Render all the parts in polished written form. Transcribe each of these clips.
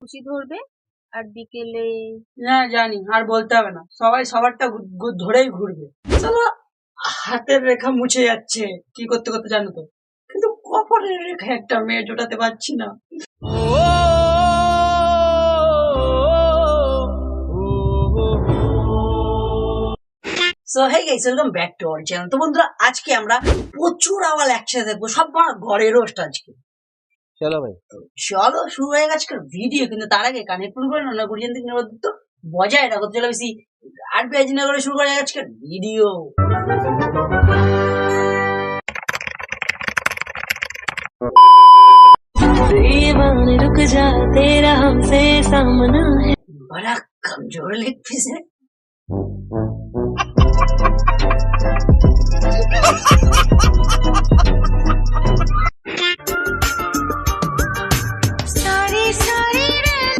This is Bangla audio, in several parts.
খুশি ধরবে আর বিকেলে না জানি, আর বলতে হবে না, সবাই সবারটা ধরেই ঘুরবে। চলো, হাতের রেখা মুছে যাচ্ছে কি করতে করতে জানো তো, কিন্তু কপালের রেখা একটা মেয়ে জোটাতে পারছি না। So hey guys, welcome back to our channel. তো বন্ধুরা, আজকে আমরা প্রচুর আওয়াল একসাথে দেখবো, সব ঘরের রোস্ট আজকে। চলো ভাই, চলো শুরু হয়ে গেছে ভিডিও, কিন্তু তার আগে কানে ফুল করে না গুরুজন থেকে তো বজায় রাখো। চলো বেশি আর পেঁয়াজ না করে শুরু করা আজকে ভিডিও। रुक जा तेरा हमसे सामना है। बड़ा कमजोर लेग पीस है।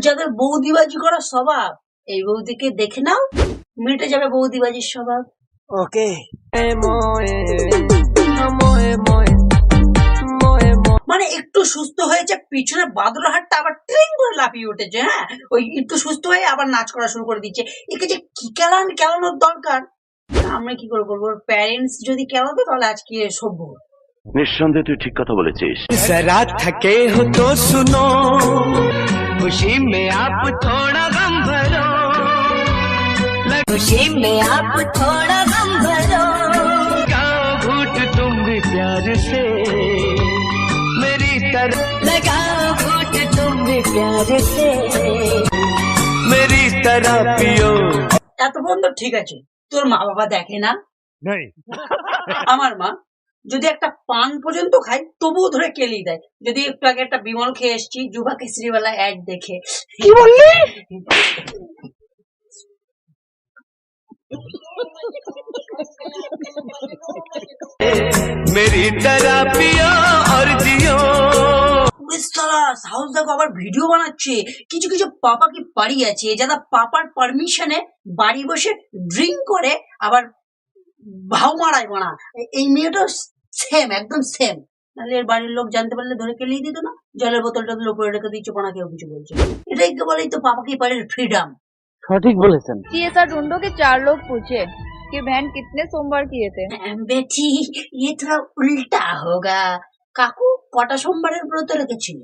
যাদের বৌদিবাজি করার স্বভাব, এই বৌদিকে দেখে নাও, মিটে যাবে বৌদিবাজির স্বভাব। ওকে। মানে একটু সুস্থ হয়েছে, পিছনে বাদুড়াহাটটা আবার ট্রেন করে লাফিয়ে উঠেছে। হ্যাঁ, ওই একটু সুস্থ হয়ে আবার নাচ করা শুরু করে দিচ্ছে। একে যে কি কেলানোর দরকার, আমরা কি করে করবো? প্যারেন্টস যদি কেলাতো তাহলে আজকে সভ্য। নিঃসন্দেহে তুই ঠিক কথা বলেছিস। जरा थके हो तो सुनो, खुशी में आप थोड़ा गम भरो, खुशी में आप थोड़ा गम भरो, लगाओ घूट तुम भी प्यार से मेरी तरह, लगाओ घूट तुम भी प्यार से मेरी तरह पियो। এত বন্ধু ঠিক আছে, তোর মা বাবা দেখে না? আমার মা যদি একটা পান পর্যন্ত খাই তবুও ধরে কেলি দেয়। যদি একটু আগে একটা বিমল খেয়ে এসছি যুবা কেসরিওয়ালা অ্যাড দেখে। কি বললি? मेरी तरह पियो और जियो। সাহস দেখো, আবার ভিডিও বানাচ্ছে। কিছু কিছু পাপা কি বাড়ি আছে, যারা পাপার পারমিশনে বাড়ি বসে ড্রিঙ্ক করে আবার ভাও মারায় বানা। এই মেয়েটা সেম, একদম সেম। নাহলে এর বাড়ির লোক জানতে পারলে ধরে কেলিয়ে দিত না। জলের বোতলটা উপরে রেখে দিচ্ছে, বানা কেউ কিছু বলছে। এটাই তো বলেই তো পাপা কি পারে ফ্রিডম। সঠিক বলেছেন। ऐसा ढूंढो कि 4 लोग पूछे कि बहन कितने सोमवार किए थे। বেটি ये थोड़ा उल्टा होगा। কাকু কটা সোমবারের ব্রত রেখেছিল?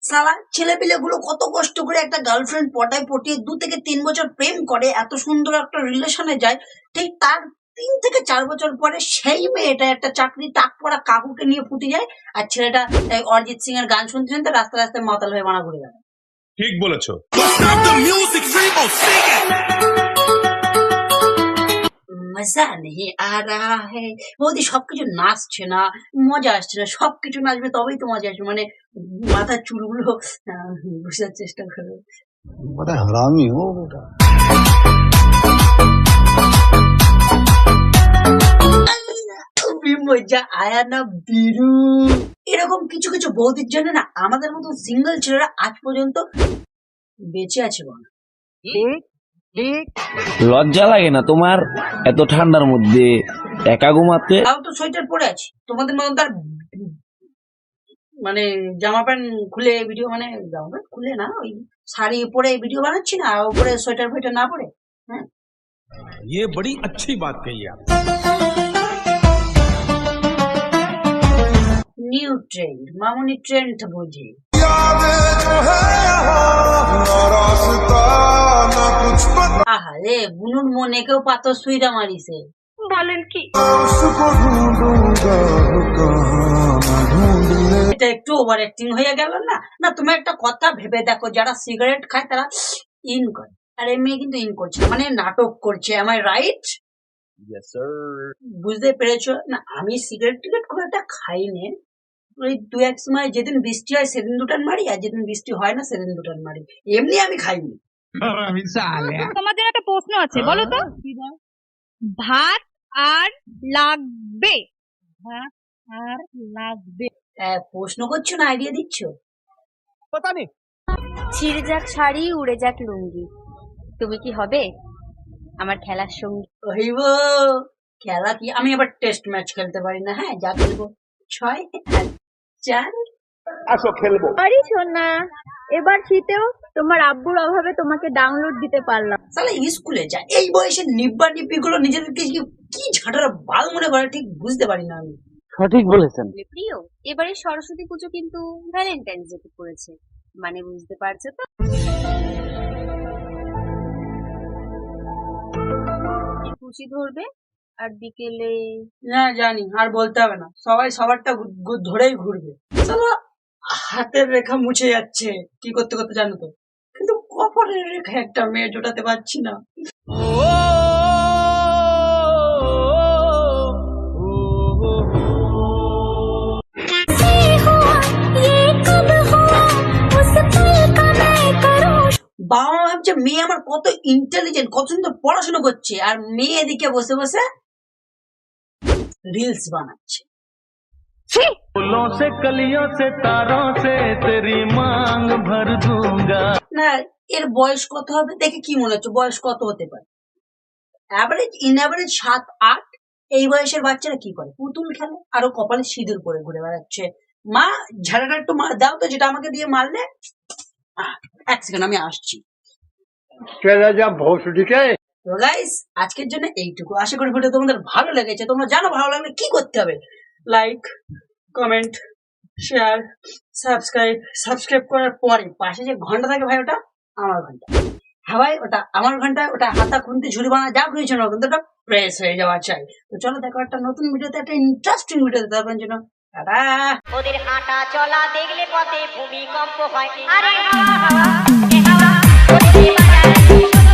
সালা ছেলে পিলে গুলো কত কষ্ট করে একটা গার্লফ্রেন্ড পটিয়ে 2 থেকে 3 বছর প্রেম করে এত সুন্দর একটা রিলেশনে যায়, ঠিক তার 3 থেকে 4 বছর পরে সেই মেয়েটা একটা চাকরি টাক পড়া কাকুকে নিয়ে ফুটে যায়, আর ছেলেটা অরিজিৎ সিং এর গান শুনতে শুনতে রাস্তায় রাস্তায় মাতাল হয়ে বানা ঘুরে গেল। ঠিক বলেছো। মজা নেই আ রাহা হে। বৌদি সবকিছু নাচছে না, মজা আসছে না। সবকিছু নাচবে তবেই তো মজা আসবে। মানে মাথার চুলগুলো বুঝার চেষ্টা করো। बड़ा हरामी हो बेटा। খুবই মজা আয়া না বিরু। এরকম কিছু কিছু বৌদির জন্য না আমাদের মতো সিঙ্গেল ছেলেরা আজ পর্যন্ত বেঁচে আছে। বল লজ্জা লাগে না তোমার এত ঠান্ডার মধ্যে একা ঘুমাতে? তাও তো সোয়েটার পরে আছি, তোমাদের মতন তার মানে জামা প্যান্ট খুলে ভিডিও, মানে জামা প্যান্ট খুলে না, ওই শাড়ি পরে ভিডিও বানাচ্ছি না, উপরে সোয়েটার ফোয়েটার না পরে। হ্যাঁ, ये बड़ी अच्छी बात कही आप। নিউ ট্রেন্ড, মামুনি ট্রেন্ড বুঝি। আহা রে, বুনুর মনে কেউ পাথর সুইরা মারিছে। বলেন কি? এটা একটু ওভার অ্যাক্টিং হয়ে গেল না? না, তুমি একটা কথা ভেবে দেখো, যারা সিগারেট খায় তারা ইন করে, আর এই মেয়ে কিন্তু ইন করছে না, মানে নাটক করছে। am I right? Yes sir. বুঝতে পেরেছো না? আমি সিগারেট টিগারেট খুব একটা খাই না। ওই 2-1 সময় যেদিন বৃষ্টি হয় সেদিন দুটান মারি, আর যেদিন বৃষ্টি হয় না সেদিন দুটান মারি। এমনি আমি খাইনি। তোমাদের একটা প্রশ্ন আছে, বলো তো। ভাত আর লাগবে, ভাত আর লাগবে। প্রশ্ন করছো না আইডিয়া দিচ্ছ? पता नहीं। ছিঁড়ে যাক শাড়ি, উড়ে যাক লুঙ্গি, তুমি কি হবে আমার খেলার সঙ্গী? হইব খেলা কি? আমি আবার টেস্ট ম্যাচ খেলতে পারি না। হ্যাঁ, যা খেলবো 6 আর 4 আসো খেলবো। আরে সোনা, এবার শীতেও তোমার আব্বুর অভাবে তোমাকে ডাউনলোড দিতে পারলাম। সালা স্কুলে যায় এই বয়সে নিব্বা নিব্বি গুলো নিজেদেরকে কি ঝাঁটার বাল মনে করে ঠিক বুঝতে পারি না আমি। সঠিক বলেছেন। প্রিয়, এবারে সরস্বতী পুজো কিন্তু ভ্যালেন্টাইন্স ডে পড়েছে, মানে বুঝতে পারছো তো? খুশি ধরবে আর বিকেলে না জানি, আর বলতে হবে না, সবাই সবারটা ধরেই ঘুরবে। সালা হাতের রেখা মুছে যাচ্ছে কি করতে করতে জানো তো, কিন্তু কপালের রেখা একটা মেয়ে জোটাতে পারছি না। বাবা মা ভাবছে মেয়ে আমার কত ইন্টেলিজেন্ট, কত সুন্দর পড়াশোনা করছে, আর মেয়ে এদিকে বসে বসে রিলস বানাচ্ছে। फूलों से कलियों से तारों से तेरी मांग भर दूंगा। না এর বয়স কত হবে দেখে কি মনে হচ্ছে, বয়স কত হতে পারে? In average 7-8। এই বয়সের বাচ্চারা কি করে? পুতুল খেলে, আরো কপালে সিঁদুর পরে ঘুরে বেড়াচ্ছে। মা ঝাড়াটা একটু দাও তো, যেটা আমাকে দিয়ে মারলে। এক সেকেন্ড আমি আসছি। चला जा भोसडीके তো গাইস আজকের জন্য এইটুকু, আশা করি ভিডিও তোমাদের ভালো লেগেছে। তোমরা জানো ভালো লাগলে কি করতে হবে, লাইক, কমেন্ট, শেয়ার, সাবস্ক্রাইব করার পরে পাশে যে ঘন্টা থাকে ভাই, ওটা আমার ঘন্টা। হ্যাঁ ভাই, ওটা আমার ঘন্টা, ওটা হাতা খুন্তি ঝুড়ি বানা যা খুঁজেছো না, কিন্তু ওটা প্রেস হয়ে যাওয়া চাই। তো চলো দেখো একটা নতুন ভিডিওতে, একটা ইন্টারেস্টিং ভিডিওতে। তারপর জন্য টাটা। ওদের হাঁটা চলা দেখলে পথে ভূমিকম্প হয়। আরে হাওয়া হাওয়া, এ হাওয়া, ওদের বাজারে